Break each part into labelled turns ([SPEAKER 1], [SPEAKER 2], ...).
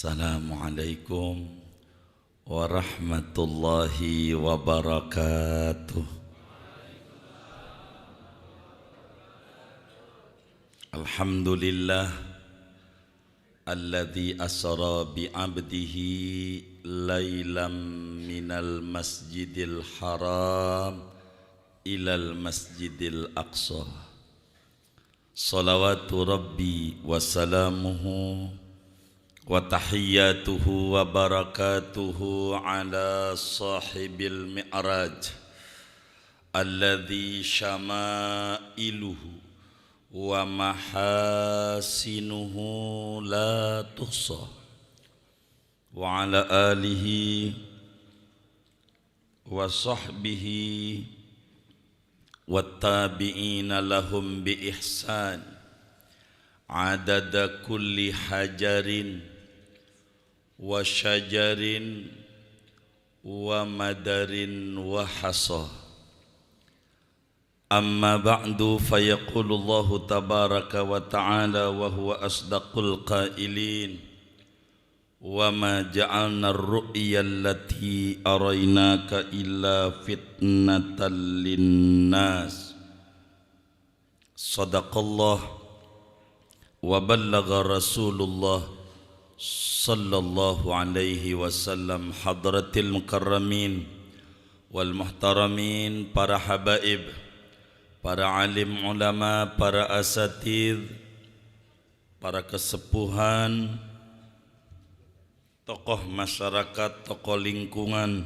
[SPEAKER 1] Assalamualaikum warahmatullahi wabarakatuh. Alhamdulillah alladzi asra bi 'abdihi lailam minal masjidil haram ilal masjidil aqsa. Salawatu rabbi wa salamuhu wa tahiyyatuhu wa barakatuhu ala sahibil mi'raj alladzi syama'iluhu wa mahasinuhu la tuhsa wa ala alihi wa sahbihi wa tabi'ina lahum bi ihsan adada kulli hajarin wa syajarin wa madarin wa hasa. Amma ba'du fayaqulullahu tabaraka wa ta'ala wa huwa asdaqul qailin wa ma ja'alna ar-ru'ya allati araynaka illa fitnatan linnas. Sadaqallah wa ballagha rasulullah sallallahu alaihi wasallam. Hadratil mukarramin wal muhtaramin, para habaib, para alim ulama, para asatidz, para kesepuhan, tokoh masyarakat, tokoh lingkungan,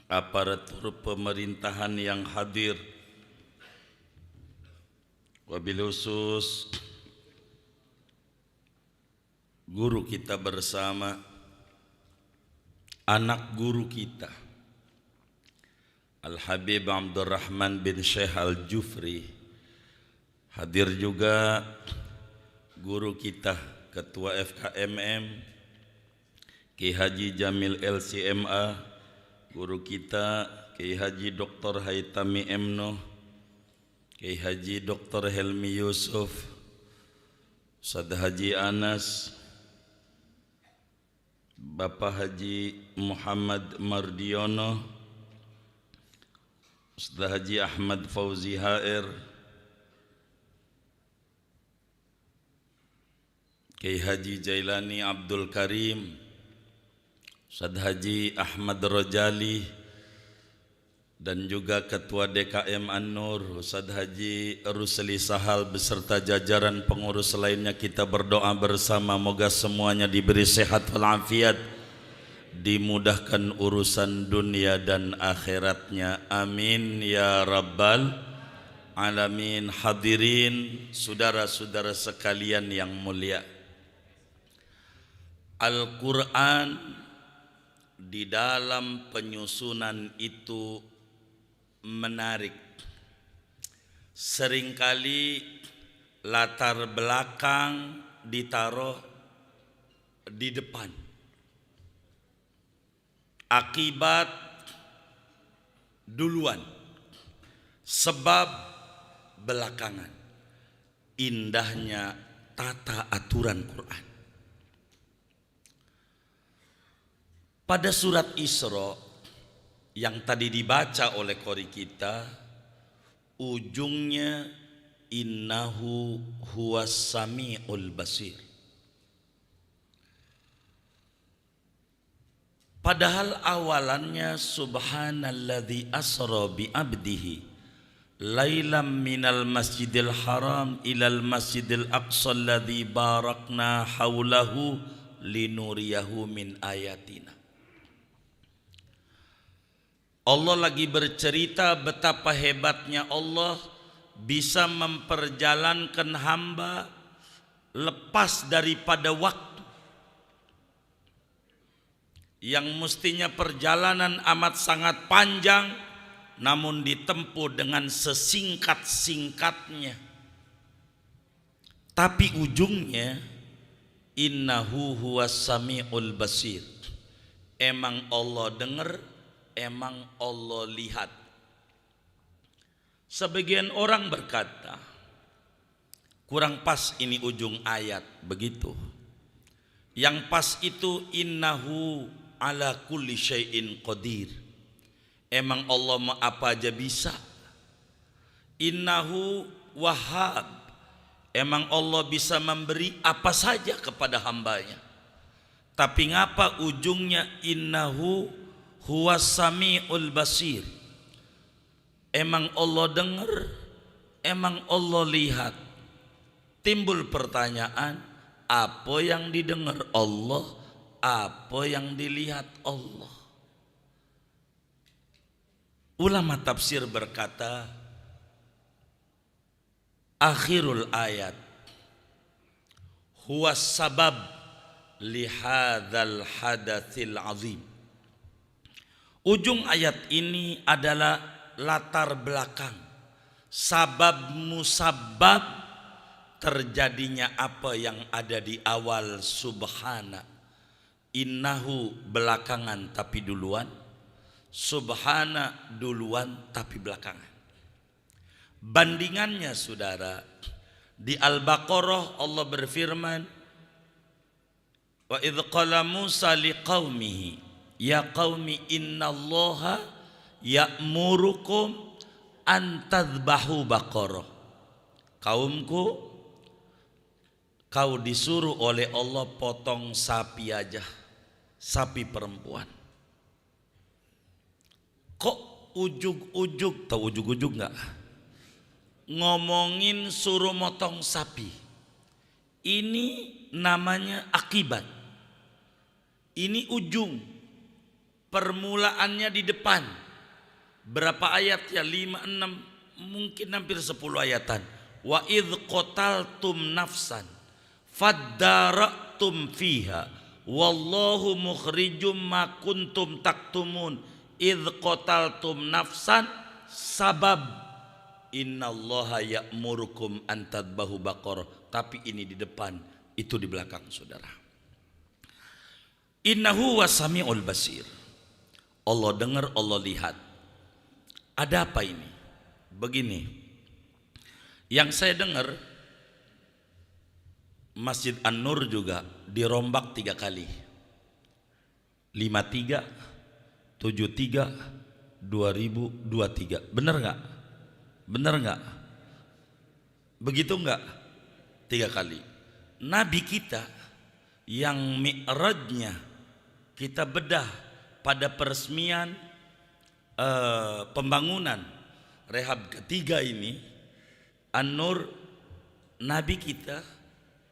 [SPEAKER 1] aparatur pemerintahan yang hadir, wabil khusus guru kita bersama, anak guru kita Al-Habib Abdurrahman bin Syekh Al-Jufri. Hadir juga guru kita Ketua FKMM Ki Haji Jamil LCMA, guru kita Ki Haji Dr. Haitami Emno, Ki Haji Dr. Helmi Yusuf, Ustaz Haji Anas, Bapak Haji Muhammad Mardiono, Ustaz Haji Ahmad Fauzi HR, Kiai Haji Jailani Abdul Karim, Ustaz Haji Ahmad Rojali, dan juga Ketua DKM An-Nur Ustaz Haji Rusli Sahal beserta jajaran pengurus lainnya. Kita berdoa bersama moga semuanya diberi sehat walafiat, dimudahkan urusan dunia dan akhiratnya, amin ya rabbal alamin. Hadirin saudara-saudara sekalian yang mulia, Al-Quran di dalam penyusunan itu menarik. Seringkali latar belakang ditaruh di depan, akibat duluan, sebab belakangan. Indahnya tata aturan Quran. Pada surat Isra yang tadi dibaca oleh qori kita, ujungnya innahu huwas samiul basir. Padahal awalannya subhanalladzi asra bi abdihi lailam minal masjidil haram ilal masjidil aqsa alladzi barakna haulahu linuriyahu min ayatina. Allah lagi bercerita betapa hebatnya Allah bisa memperjalankan hamba lepas daripada waktu yang mestinya perjalanan amat sangat panjang, namun ditempuh dengan sesingkat-singkatnya. Tapi ujungnya innahu huwas samiul basir. Emang Allah dengar, emang Allah lihat. Sebagian orang berkata, kurang pas ini ujung ayat begitu. Yang pas itu innahu ala kulli syai'in qadir. Emang Allah mah apa aja bisa. Innahu wahhab. Emang Allah bisa memberi apa saja kepada hambanya. Tapi ngapa ujungnya innahu huwas sami'ul basir? Emang Allah dengar? Emang Allah lihat? Timbul pertanyaan, apa yang didengar Allah? Apa yang dilihat Allah? Ulama tafsir berkata, akhirul ayat huwa sabab lihadzal hadatsil azim. Ujung ayat ini adalah latar belakang, sabab musabab terjadinya apa yang ada di awal subhana. Innahu belakangan tapi duluan, subhana duluan tapi belakangan. Bandingannya saudara, di Al-Baqarah Allah berfirman, wa idh qala Musa liqaumihi ya qaumi innallaha ya'murukum an tadhbahu baqarah. Kaumku, kau disuruh oleh Allah potong sapi aja, sapi perempuan. Kok ujug-ujug, tahu ujug-ujug enggak? Ngomongin suruh motong sapi. Ini namanya akibat. Ini ujung. Permulaannya di depan. Berapa ayat ya? 5, 6, mungkin hampir 10 ayatan. Wa idh qataltum nafsan faddaratum fiha wallahu mukhrijum ma kuntum taktumun. Idh qataltum nafsan sabab innallaha ya'murukum an tadbahu baqarah. Tapi ini di depan, itu di belakang saudara. Innahu wasami'ul basir. Allah dengar, Allah lihat. Ada apa ini? Begini, yang saya dengar Masjid An-Nur juga dirombak 3 kali. 53, 73, 2023. Benar nggak? Benar nggak? Begitu nggak? 3 kali. Nabi kita yang mi'rajnya kita bedah pada peresmian pembangunan rehab ketiga ini, An-Nur, Nabi kita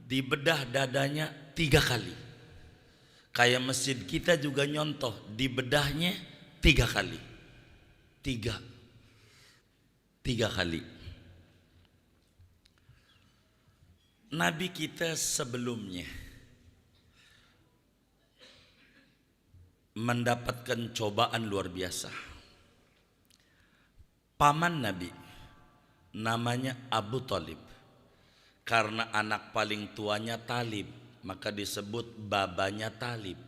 [SPEAKER 1] dibedah dadanya 3 kali. Kayak masjid kita juga nyontoh dibedahnya 3 kali. 3 kali. Nabi kita sebelumnya mendapatkan cobaan luar biasa. Paman Nabi namanya Abu Thalib. Karena anak paling tuanya Talib, maka disebut babanya Talib.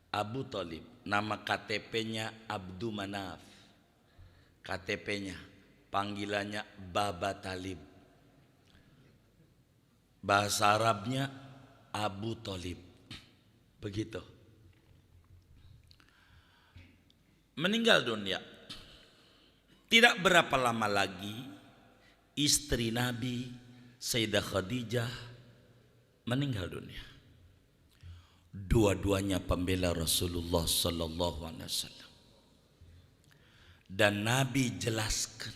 [SPEAKER 1] Abu Thalib, nama KTP-nya Abdu Manaf. KTP-nya, panggilannya Baba Talib. Bahasa Arabnya Abu Thalib. Begitu. Meninggal dunia. Tidak berapa lama lagi istri Nabi Sayyidah Khadijah meninggal dunia. Dua-duanya pembela Rasulullah sallallahu alaihi wasallam. Dan Nabi jelaskan,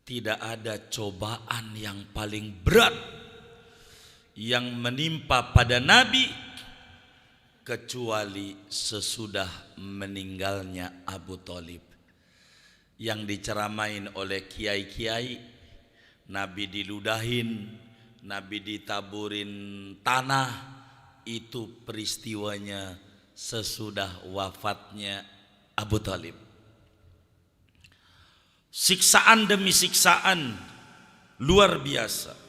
[SPEAKER 1] tidak ada cobaan yang paling berat yang menimpa pada Nabi kecuali sesudah meninggalnya Abu Thalib. Yang diceramain oleh kiai-kiai, Nabi diludahin, Nabi ditaburin tanah, itu peristiwanya sesudah wafatnya Abu Thalib. Siksaan demi siksaan luar biasa.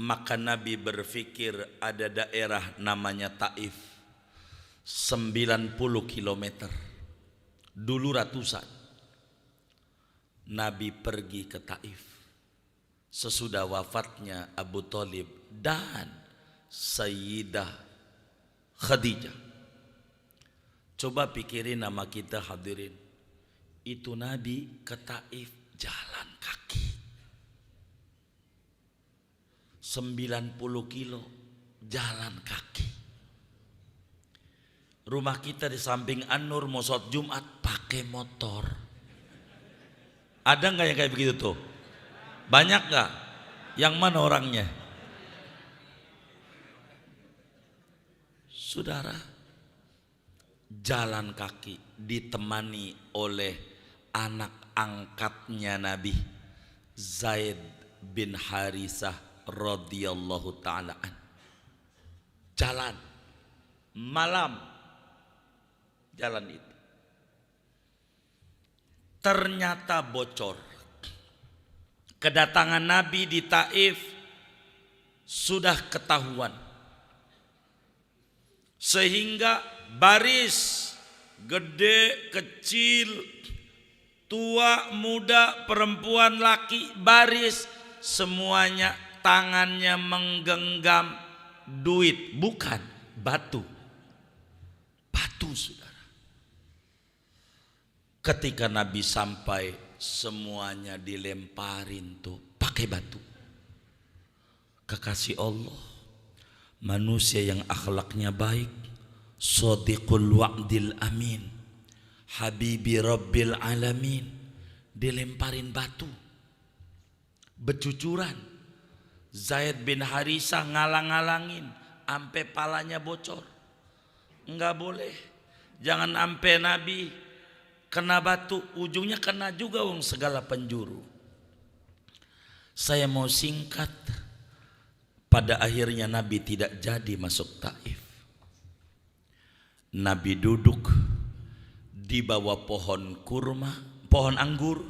[SPEAKER 1] Maka Nabi berpikir ada daerah namanya Taif, 90 kilometer. Dulu ratusan. Nabi pergi ke Taif sesudah wafatnya Abu Thalib dan Sayyidah Khadijah. Coba pikirin nama kita hadirin. Itu Nabi ke Taif jalan kaki 90 kilo jalan kaki. Rumah kita di samping An-Nur, mau sholat Jumat pakai motor. Ada nggak yang kayak begitu tuh? Banyak nggak? Yang mana orangnya? Saudara, jalan kaki ditemani oleh anak angkatnya Nabi, Zaid bin Harisah radhiyallahu ta'ala an. Jalan malam, jalan itu ternyata bocor. Kedatangan Nabi di Taif sudah ketahuan, sehingga baris gede, kecil, tua, muda, perempuan, laki, baris semuanya tangannya menggenggam duit, bukan batu. Batu, saudara. Ketika Nabi sampai, semuanya dilemparin tuh pakai batu. Kekasih Allah, manusia yang akhlaknya baik, shadiqul wa'dil amin, habibi rabbil alamin, dilemparin batu becucuran. Zaid bin Harisah ngalang-ngalangin ampe palanya bocor. Enggak boleh, jangan ampe Nabi kena batu, ujungnya kena juga wong segala penjuru. Saya mau singkat, pada akhirnya Nabi tidak jadi masuk Taif. Nabi duduk di bawah pohon kurma, pohon anggur.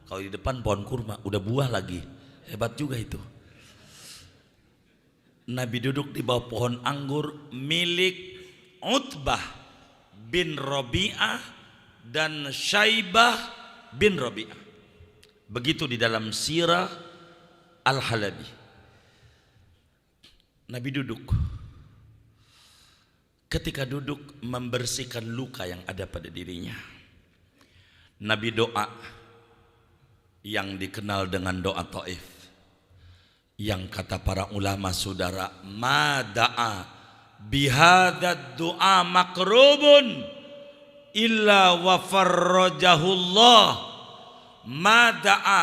[SPEAKER 1] Kalau di depan pohon kurma, udah buah lagi, hebat juga itu. Nabi duduk di bawah pohon anggur milik Utbah bin Rabi'ah dan Syaibah bin Rabi'ah. Begitu di dalam sirah Al-Halabi. Nabi duduk. Ketika duduk, membersihkan luka yang ada pada dirinya. Nabi doa yang dikenal dengan doa Taif, yang kata para ulama, saudara, ma da'a bihadzal du'a makrubun illa wa farrajahullah, ma da'a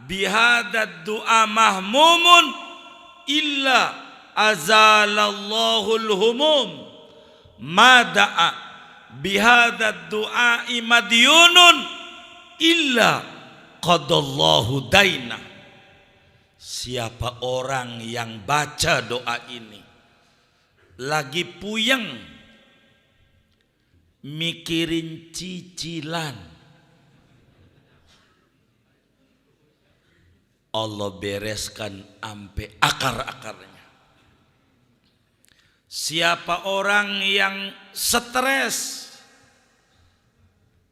[SPEAKER 1] bihadzal du'a mahmumun illa azalallahul humum, ma da'a bihadzal du'a madyunun illa qadallahu dainah. Siapa orang yang baca doa ini lagi puyeng mikirin cicilan, Allah bereskan ampe akar-akarnya. Siapa orang yang stres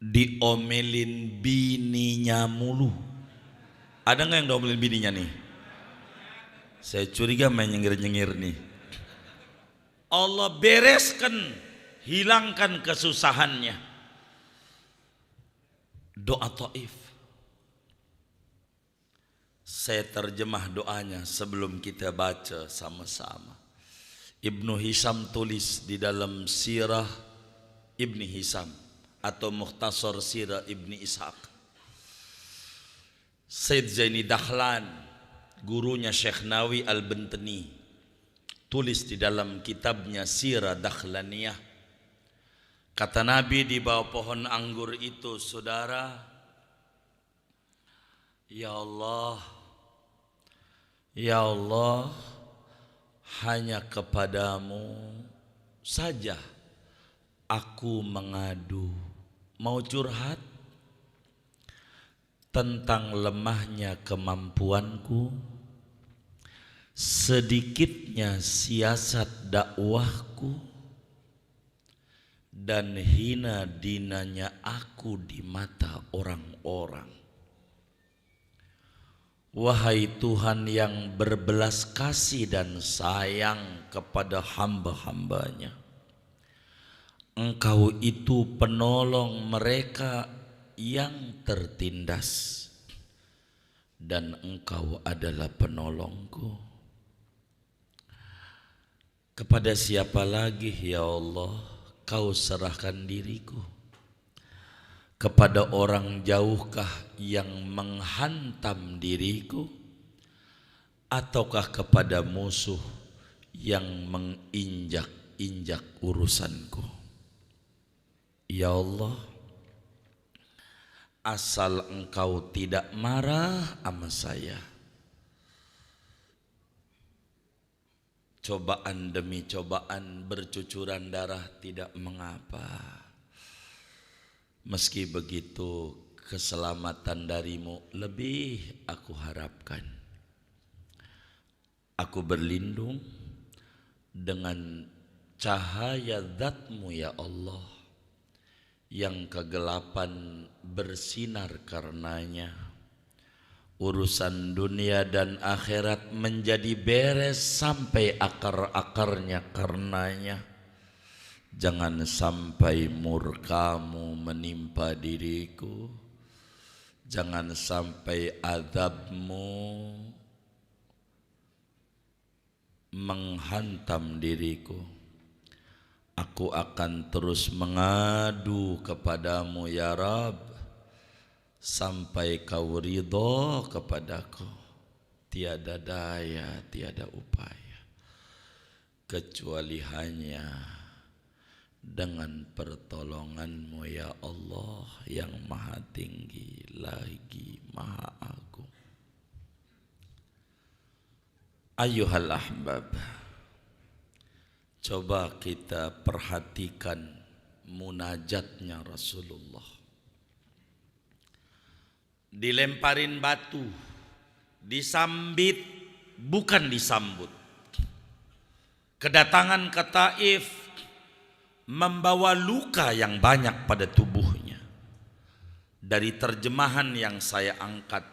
[SPEAKER 1] diomelin bininya mulu. Ada nggak yang diomelin bininya nih? Saya curiga main nyengir-nyengir nih. Allah bereskan, hilangkan kesusahannya. Doa Taif. Saya terjemah doanya sebelum kita baca sama-sama. Ibnu Hisham tulis di dalam sirah Ibni Hisham atau Mukhtasar Sirah Ibni Ishaq. Said Zaini Dahlan, gurunya Syekh Nawi Al-Bantani, tulis di dalam kitabnya Sirah Dakhlaniyah. Kata Nabi di bawah pohon anggur itu, saudara, ya Allah, ya Allah, hanya kepadamu saja aku mengadu, mau curhat tentang lemahnya kemampuanku, sedikitnya siasat dakwahku, dan hina dinanya aku di mata orang-orang. Wahai Tuhan yang berbelas kasih dan sayang kepada hamba-hambanya, Engkau itu penolong mereka yang tertindas, dan Engkau adalah penolongku. Kepada siapa lagi ya Allah Kau serahkan diriku? Kepada orang jauhkah yang menghantam diriku, ataukah kepada musuh yang menginjak-injak urusanku? Ya Allah, asal Engkau tidak marah sama saya, cobaan demi cobaan, bercucuran darah tidak mengapa. Meski begitu, keselamatan darimu lebih aku harapkan. Aku berlindung dengan cahaya zat-Mu ya Allah, yang kegelapan bersinar karenanya. Urusan dunia dan akhirat menjadi beres sampai akar-akarnya karenanya. Jangan sampai murka-Mu menimpa diriku, jangan sampai azab-Mu menghantam diriku. Aku akan terus mengadu kepadamu ya Rabb, sampai Kau ridho kepadaku. Tiada daya, tiada upaya, kecuali hanya dengan pertolongan-Mu ya Allah, yang maha tinggi lagi maha agung. Ayuhal ahbab, coba kita perhatikan munajatnya Rasulullah. Dilemparin batu, disambit, bukan disambut. Kedatangan ke Taif membawa luka yang banyak pada tubuhnya. Dari terjemahan yang saya angkat,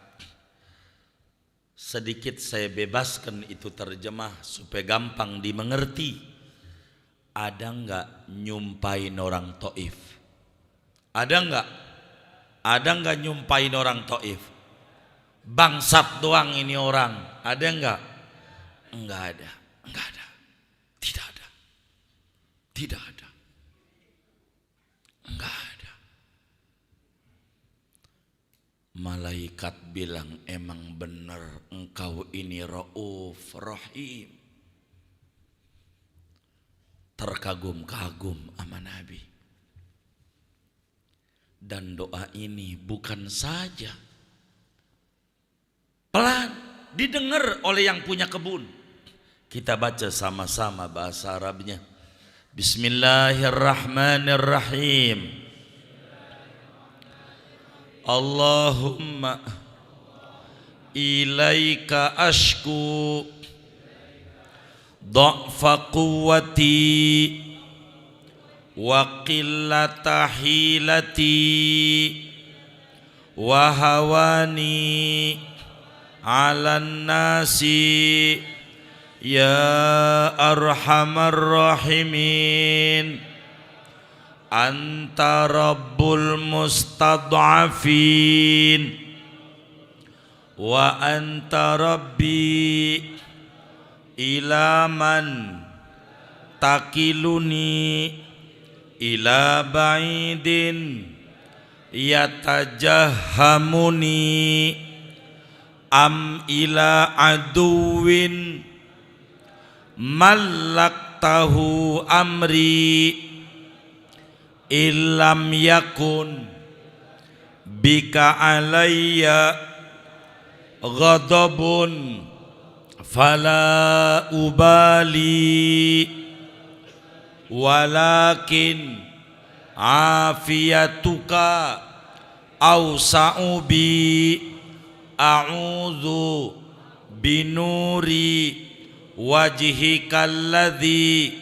[SPEAKER 1] sedikit saya bebaskan itu terjemah supaya gampang dimengerti. Ada enggak nyumpain orang Taif? Ada enggak? Ada enggak nyumpain orang Taif? Bangsat doang ini orang. Ada enggak? Enggak ada. Enggak ada. Tidak ada. Tidak ada. Enggak ada. Malaikat bilang, emang benar engkau ini Rauf Rahim. Terkagum-kagum sama Nabi. Dan doa ini bukan saja pelan didengar oleh yang punya kebun. Kita baca sama-sama bahasa Arabnya. Bismillahirrahmanirrahim. Allahumma ilaika ashku dha'fa quwwati wa qillata hilati wa hawani 'alan nasi ya arhamar rahimin. Anta rabbul mustad'afin wa anta rabbi ila man takiluni ila ba'idin yatajahhamuni am ila aduwin mallaktahu amri illam yakun bika alayya ghadabun fala ubali walakin afiyatuka awsa'u bi a'udzu binuri wajhikal ladzi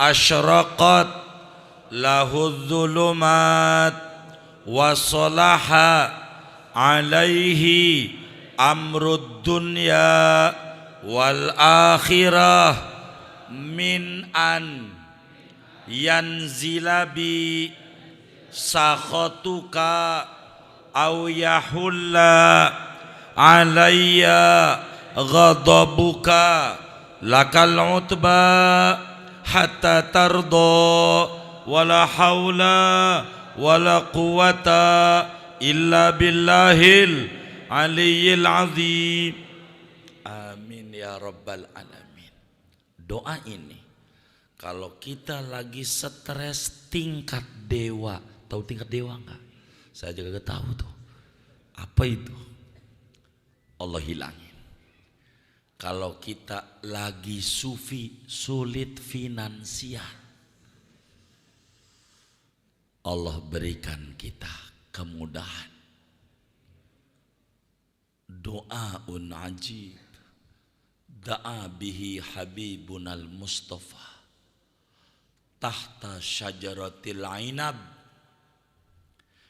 [SPEAKER 1] asyraqat lahudz zulumat wa salaha alaihi amrud dunya wal akhirah min an yanzila bi sakhatuka au yahulla alayya ghadabuka lakal utba hatta tardo wala haula wala quwata illa billahil aliyyil azim. Amin ya rabbal alamin. Doa ini kalau kita lagi stres tingkat dewa, tahu tingkat dewa enggak? Saya juga gak tahu tuh. Apa itu? Allah hilangin. Kalau kita lagi sulit finansial, Allah berikan kita kemudahan. Doaun ajib da'a bihi habibunal mustafa tahta syajaratil ainab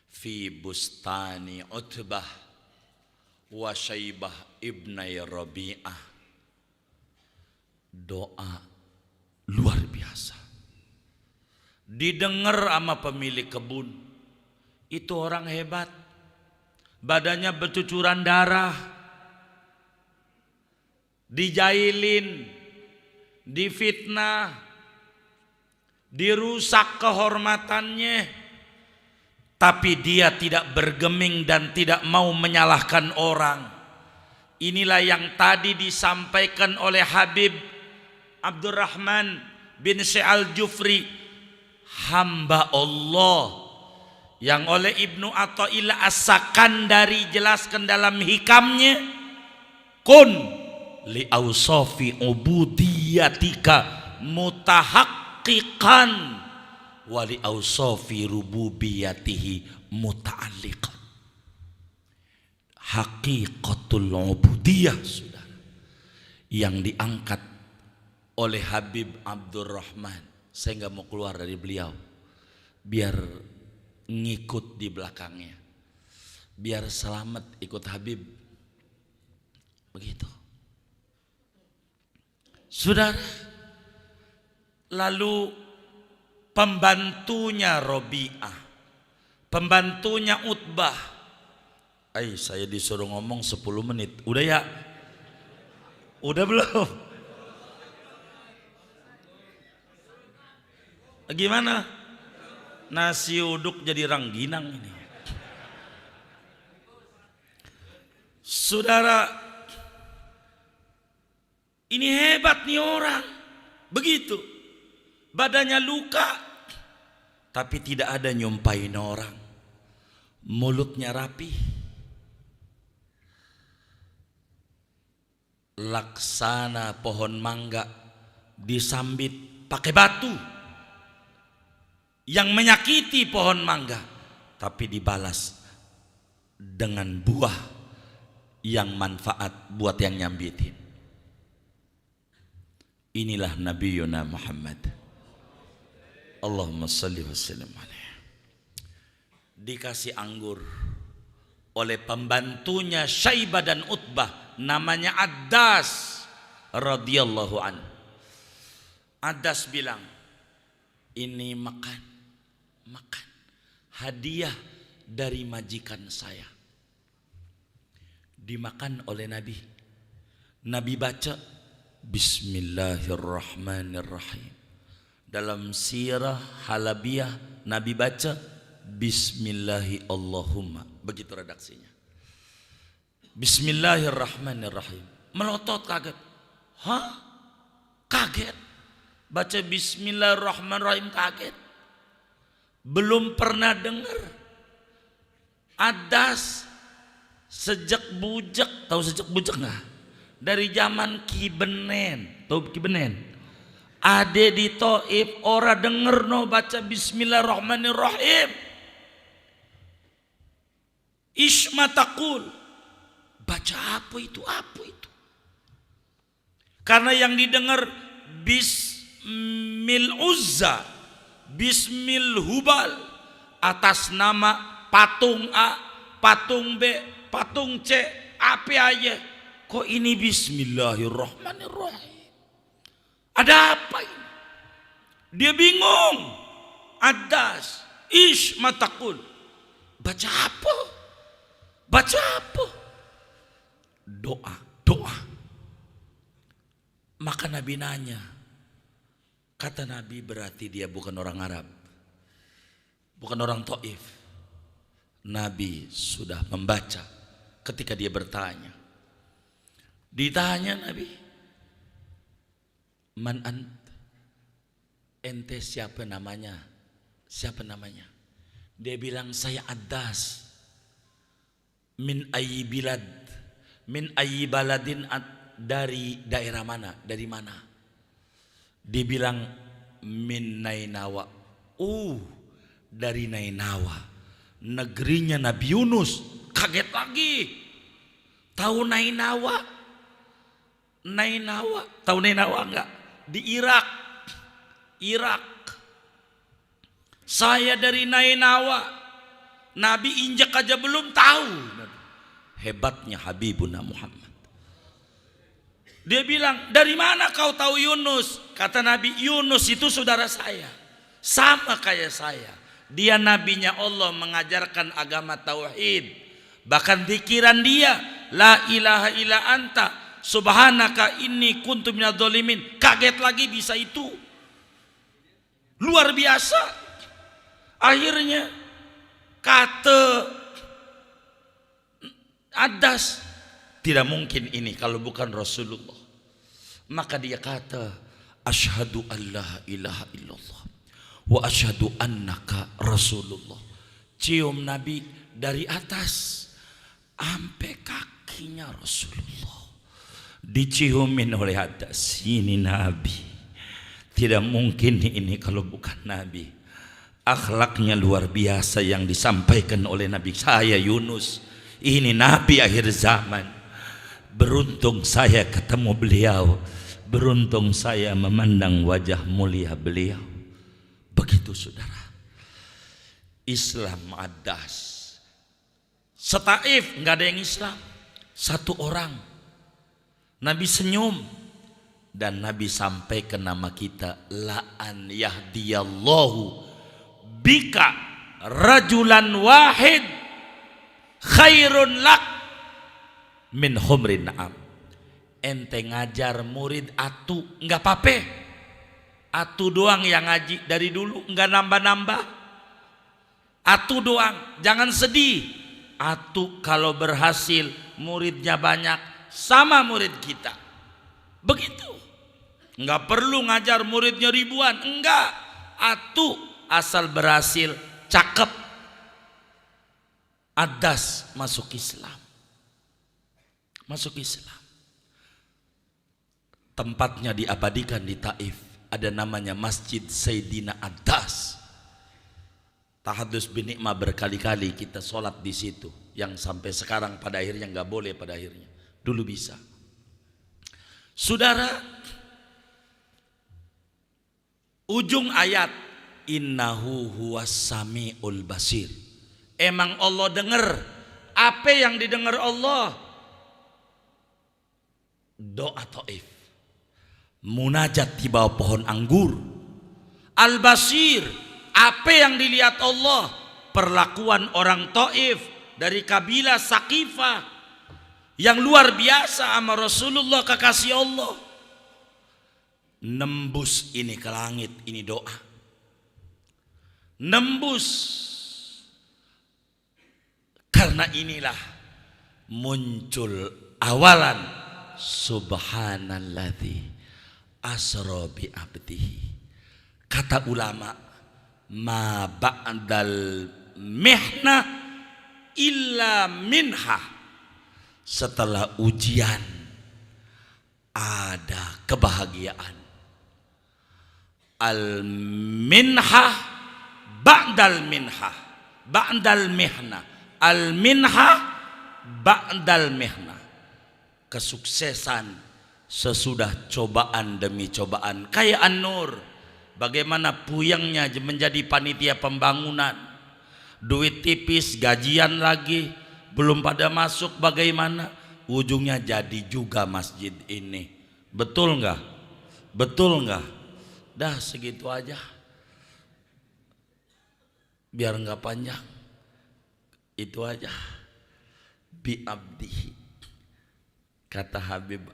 [SPEAKER 1] fi bustani utbah wa syaibah ibnai rabi'ah. Doa luar biasa didengar sama pemilik kebun. Itu orang hebat, badannya bercucuran darah, dijailin, difitnah, dirusak kehormatannya, tapi dia tidak bergeming dan tidak mau menyalahkan orang. Inilah yang tadi disampaikan oleh Habib Abdurrahman bin Syekh Al-Jufri, hamba Allah yang oleh Ibnu Athaillah As-Sakandari jelaskan dalam hikamnya, kun li awsafi ubudiyatika mutahaqqiqan wa li awsafi rububiyatihi muta'alliqan. Haqiqatul ubudiyah, saudara, yang diangkat oleh Habib Abdurrahman. Saya nggak mau keluar dari beliau, biar ngikut di belakangnya, biar selamat ikut Habib. Begitu, saudara. Lalu pembantunya Robi'ah, pembantunya Utbah. Saya disuruh ngomong 10 menit. Udah ya? Udah belum? Gimana? Nasi uduk jadi rangginang ini. Saudara, ini hebat nih orang. Begitu, badannya luka, tapi tidak ada nyumpain orang. Mulutnya rapi, laksana pohon mangga disambit pakai batu yang menyakiti pohon mangga, tapi dibalas dengan buah yang manfaat buat yang nyambitin. Inilah Nabi Yuna Muhammad. Allahumma salli wa sallim alaihi. Dikasih anggur oleh pembantunya Syaibah dan Utbah, namanya Addas radhiyallahu an. Addas bilang, ini makan hadiah dari majikan saya. Dimakan oleh Nabi. Nabi baca Bismillahirrahmanirrahim. Dalam sirah halabiyah Nabi baca Bismillahi Allahumma. Begitu redaksinya. Bismillahirrahmanirrahim. Melotot kaget. Hah? Kaget. Baca Bismillahirrahmanirrahim kaget. Belum pernah dengar. Addas sejak bujak. Tahu sejak bujak nggak? Dari zaman Ki Benen. Tahu Ki Benen? Ade di Taif ora denger no baca Bismillahirrahmanirrahim. Isma taqul. Baca apa itu? Apa itu? Karena yang didengar Bismil Uzza, Bismil Hubal, atas nama patung A, patung B, patung C, apa aja. Kok ini Bismillahirrahmanirrahim? Ada apa ini? Dia bingung. Adas, ish matakul. Baca apa? Baca apa? Doa, doa. Maka Nabi nanya. Kata Nabi, berarti dia bukan orang Arab, bukan orang Taif. Nabi sudah membaca ketika dia bertanya. Ditanya Nabi, man ant? Ente siapa namanya? Siapa namanya? Dia bilang, saya Adas. Min ayyi bilad? Min ayyi baladin? Dari daerah mana? Dari mana? Dia bilang, min Nainawa. Dari Nainawa, negerinya Nabi Yunus. Kaget lagi. Tahu Nainawa? Nainawa, tahu Nainawa enggak? Di Irak. Irak. Saya dari Nainawa. Nabi injak aja belum tahu. Hebatnya Habibuna Muhammad. Dia bilang, dari mana kau tahu Yunus? Kata Nabi, Yunus itu saudara saya, sama kayak saya. Dia nabinya Allah, mengajarkan agama tauhid. Bahkan pikiran dia, la ilaha illa anta subhanaka inni kuntu minadz dzalimin. Kaget lagi bisa itu. Luar biasa. Akhirnya kata Adas, tidak mungkin ini kalau bukan Rasulullah. Maka dia kata, asyhadu an la ilaha illallah wa asyhadu annaka Rasulullah. Cium Nabi dari atas sampai kakinya Rasulullah, diciumin oleh atas. Ini Nabi, tidak mungkin ini kalau bukan Nabi. Akhlaknya luar biasa yang disampaikan oleh Nabi saya Yunus. Ini Nabi akhir zaman. Beruntung saya ketemu beliau, beruntung saya memandang wajah mulia beliau. Begitu saudara. Islam Adas. Setaif nggak ada yang Islam, satu orang. Nabi senyum dan Nabi sampaikan nama kita, la an yahdiyallahu bika rajulan wahid khairun lak min humrin na'am. Ente ngajar murid atu nggak apa-apa, atu doang yang ngaji dari dulu, nggak nambah-nambah. Atu doang, jangan sedih. Atu kalau berhasil muridnya banyak sama murid kita, begitu. Nggak perlu ngajar muridnya ribuan, enggak. Atu asal berhasil, cakep. Adas masuk Islam. Masuk Islam. Tempatnya diabadikan di Taif. Ada namanya Masjid Sayyidina Adas. Tahadus bin Ni'mah berkali-kali kita sholat di situ. Yang sampai sekarang pada akhirnya nggak boleh pada akhirnya. Dulu bisa. Saudara, ujung ayat, innahu huwas sami'ul basir. Emang Allah dengar. Apa yang didengar Allah? Doa Taif, munajat di bawah pohon anggur. Al-Basir, apa yang dilihat Allah? Perlakuan orang Taif dari kabilah Saqifah yang luar biasa sama Rasulullah, kekasih Allah. Nembus ini ke langit, ini doa. Nembus. Karena inilah muncul awalan subhanalladzi asra bi abdihi. Kata ulama, ma ba'dal mihna illa minha. Setelah ujian ada kebahagiaan. Al minha ba'dal minha, ba'dal mihna. Al minha ba'dal mihna. Kesuksesan sesudah cobaan demi cobaan. Kayak An-Nur, bagaimana puyengnya menjadi panitia pembangunan, duit tipis, gajian lagi belum pada masuk, bagaimana ujungnya jadi juga masjid ini. Betul nggak? Betul nggak? Dah segitu aja, biar nggak panjang. Itu aja. Bi abdihi, kata Habib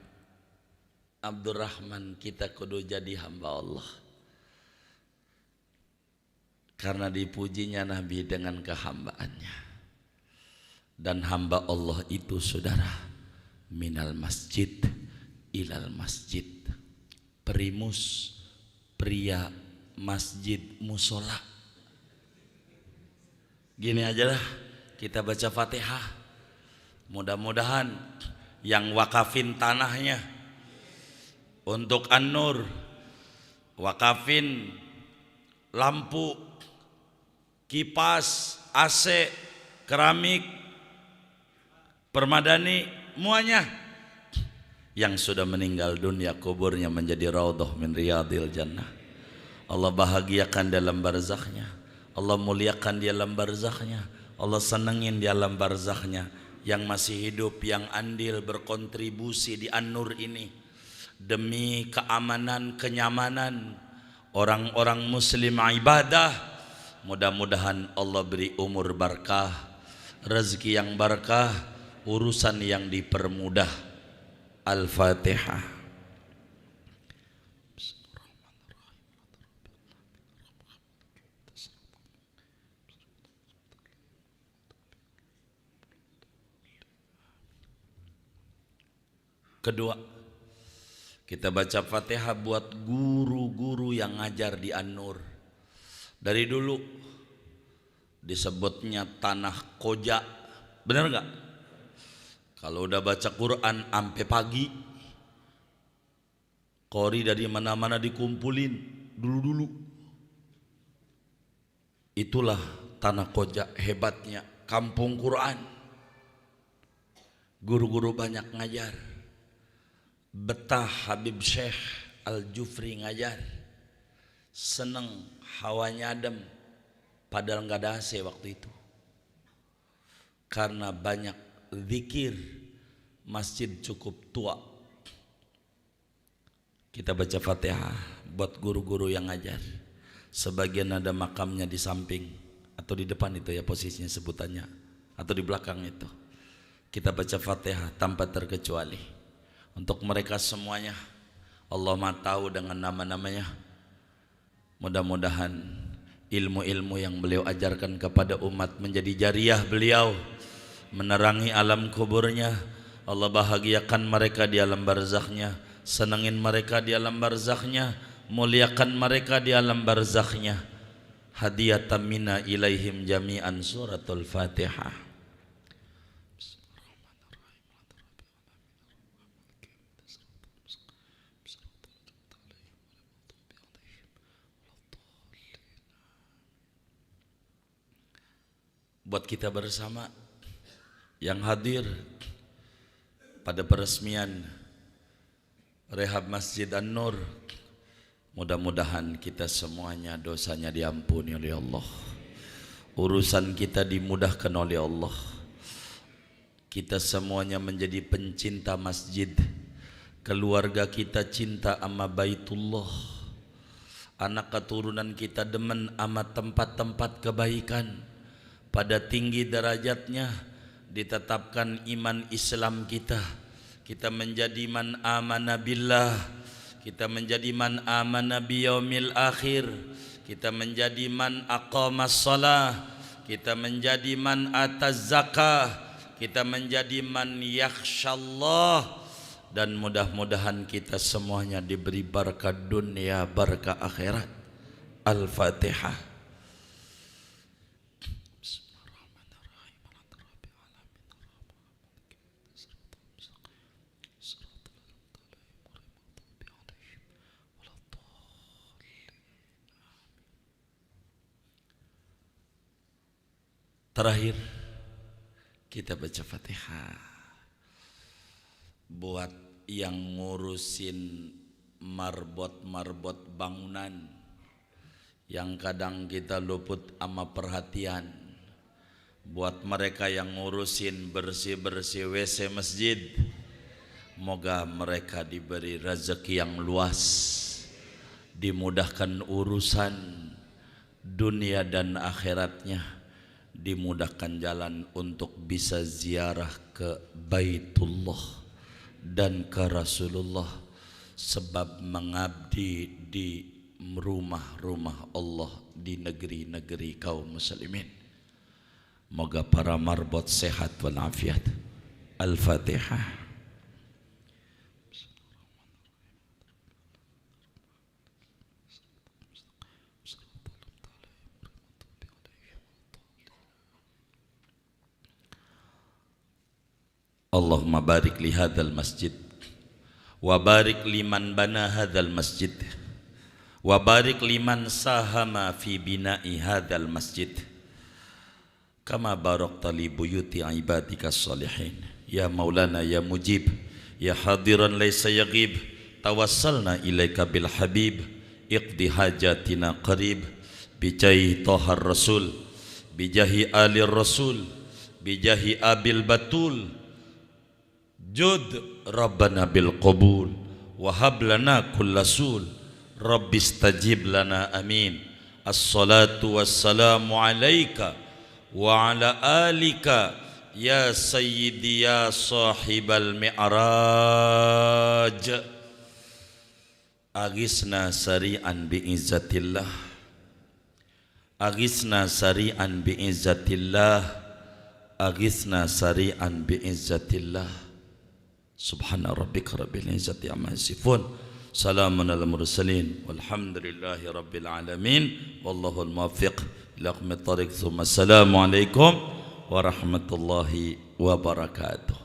[SPEAKER 1] Abdurrahman, kita kudu jadi hamba Allah. Karena dipujinya Nabi dengan kehambaannya. Dan hamba Allah itu saudara, minal masjid ilal masjid. Primus, pria masjid musola. Gini aja lah, kita baca Fatihah. Mudah-mudahan yang wakafin tanahnya untuk An-Nur, wakafin lampu, kipas, AC, keramik, permadani, semuanya yang sudah meninggal dunia kuburnya menjadi raudhah min riyadil jannah. Allah bahagiakan dalam barzakhnya, Allah muliakan di alam barzakhnya, Allah senengin di alam barzakhnya. Yang masih hidup, yang andil berkontribusi di An-Nur ini demi keamanan, kenyamanan orang-orang muslim ibadah, mudah-mudahan Allah beri umur berkah, rezeki yang berkah, urusan yang dipermudah. Al-Fatihah. Kedua, kita baca Fatihah buat guru-guru yang ngajar di An-Nur. Dari dulu disebutnya tanah koja, benar nggak? Kalau udah baca Quran sampai pagi, qori dari mana-mana dikumpulin dulu-dulu. Itulah tanah koja, hebatnya kampung Quran. Guru-guru banyak ngajar. Betah Habib Syekh Al-Jufri ngajar. Seneng, hawanya adem, padahal nggak ada AC waktu itu. Karena banyak zikir, masjid cukup tua. Kita baca Fatihah buat guru-guru yang ngajar. Sebagian ada makamnya di samping atau di depan itu ya posisinya sebutannya, atau di belakang itu. Kita baca Fatihah tanpa terkecuali. Untuk mereka semuanya, Allah Maha tahu dengan nama-namanya. Mudah-mudahan ilmu-ilmu yang beliau ajarkan kepada umat menjadi jariah beliau, menerangi alam kuburnya. Allah bahagiakan mereka di alam barzakhnya, senangin mereka di alam barzakhnya, muliakan mereka di alam barzakhnya. Hadiyatan minna ilaihim jami'an suratul Fatihah. Buat kita bersama yang hadir pada peresmian rehab Masjid An-Nur, mudah-mudahan kita semuanya dosanya diampuni oleh Allah, urusan kita dimudahkan oleh Allah, kita semuanya menjadi pencinta masjid, keluarga kita cinta sama Baitullah, anak keturunan kita demen sama tempat-tempat kebaikan. Pada tinggi derajatnya ditetapkan iman Islam kita. Kita menjadi man amana billah, kita menjadi man amana biyaumil akhir, kita menjadi man aqamas shalah, kita menjadi man ataz zakah, kita menjadi man yakhsyallah. Dan mudah-mudahan kita semuanya diberi berkat dunia, berkat akhirat. Al-Fatihah. Terakhir kita baca Fatihah buat yang ngurusin marbot-marbot bangunan yang kadang kita luput sama perhatian, buat mereka yang ngurusin bersih-bersih WC masjid, moga mereka diberi rezeki yang luas, dimudahkan urusan dunia dan akhiratnya, dimudahkan jalan untuk bisa ziarah ke Baitullah dan ke Rasulullah, sebab mengabdi di rumah-rumah Allah di negeri-negeri kaum muslimin. Moga para marbot sehat walafiat. Al-Fatihah. Allahumma barik li hadzal masjid wa barik liman bana hadzal masjid wa barik liman sahama fi bina'i hadzal masjid kama barakta li buyuti ibadika salihin ya maulana ya mujib ya hadiran laysa yaghib tawassalna ilaika bil habib iqdi hajatina qarib bijahi tahar rasul bijahi alir rasul bijahi abil batul jud rabbana bil qabul wa hab lana kullasul rabbis tajib lana amin. Assalatu wassalamu alaika wa ala alika ya sayyidi ya sahibal mi'raj. Agisna sari'an bi'izzatillah, agisna sari'an bi'izzatillah, agisna sari'an bi'izzatillah. Subhana rabbika rabbil izzati amma yasifun, salamun alal mursalin, walhamdulillahi rabbil alamin, wallahu al-muwaffiq ila aqwamit thariq. Assalamu alaikum warahmatullahi wabarakatuh.